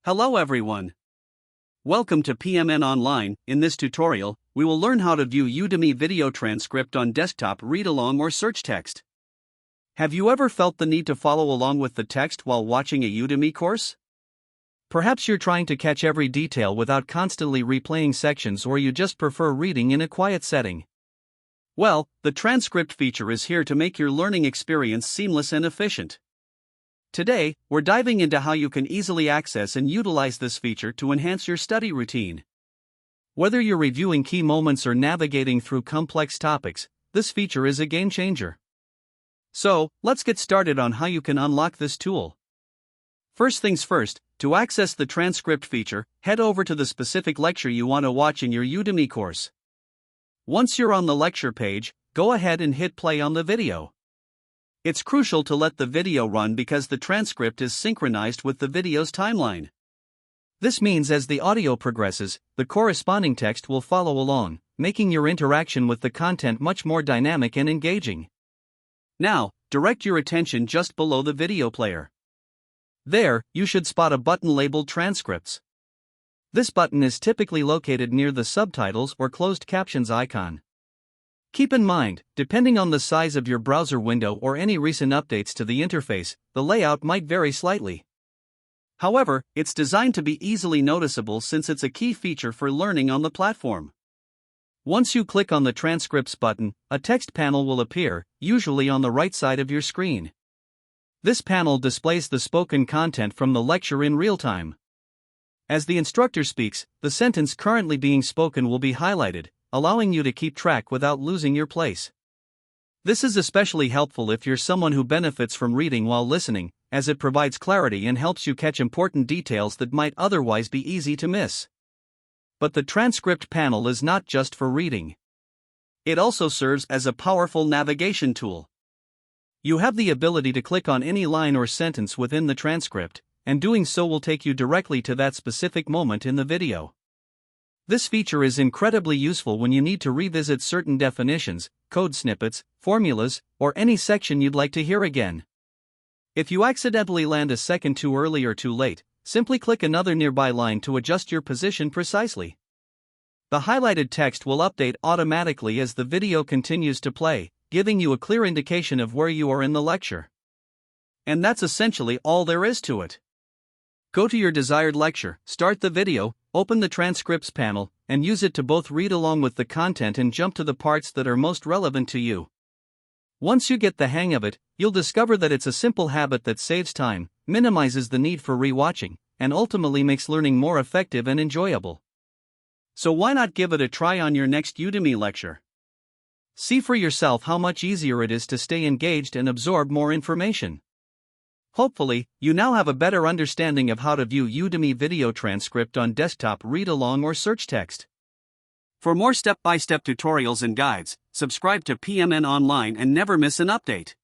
Hello everyone. Welcome to PMN Online. In this tutorial, we will learn how to view Udemy Video Transcript on desktop read-along or search text. Have you ever felt the need to follow along with the text while watching a Udemy course? Perhaps you're trying to catch every detail without constantly replaying sections, or you just prefer reading in a quiet setting. Well, the transcript feature is here to make your learning experience seamless and efficient. Today, we're diving into how you can easily access and utilize this feature to enhance your study routine. Whether you're reviewing key moments or navigating through complex topics, this feature is a game changer. So, let's get started on how you can unlock this tool. First things first, to access the transcript feature, head over to the specific lecture you want to watch in your Udemy course. Once you're on the lecture page, go ahead and hit play on the video. It's crucial to let the video run because the transcript is synchronized with the video's timeline. This means as the audio progresses, the corresponding text will follow along, making your interaction with the content much more dynamic and engaging. Now, direct your attention just below the video player. There, you should spot a button labeled Transcripts. This button is typically located near the subtitles or closed captions icon. Keep in mind, depending on the size of your browser window or any recent updates to the interface, the layout might vary slightly. However, it's designed to be easily noticeable since it's a key feature for learning on the platform. Once you click on the Transcripts button, a text panel will appear, usually on the right side of your screen. This panel displays the spoken content from the lecture in real time. As the instructor speaks, the sentence currently being spoken will be highlighted, allowing you to keep track without losing your place. This is especially helpful if you're someone who benefits from reading while listening, as it provides clarity and helps you catch important details that might otherwise be easy to miss. But the transcript panel is not just for reading. It also serves as a powerful navigation tool. You have the ability to click on any line or sentence within the transcript, and doing so will take you directly to that specific moment in the video. This feature is incredibly useful when you need to revisit certain definitions, code snippets, formulas, or any section you'd like to hear again. If you accidentally land a second too early or too late, simply click another nearby line to adjust your position precisely. The highlighted text will update automatically as the video continues to play, giving you a clear indication of where you are in the lecture. And that's essentially all there is to it. Go to your desired lecture, start the video, open the Transcripts panel, and use it to both read along with the content and jump to the parts that are most relevant to you. Once you get the hang of it, you'll discover that it's a simple habit that saves time, minimizes the need for rewatching, and ultimately makes learning more effective and enjoyable. So why not give it a try on your next Udemy lecture? See for yourself how much easier it is to stay engaged and absorb more information. Hopefully, you now have a better understanding of how to view Udemy Video Transcript on desktop read-along or search text. For more step-by-step tutorials and guides, subscribe to PMN Online and never miss an update.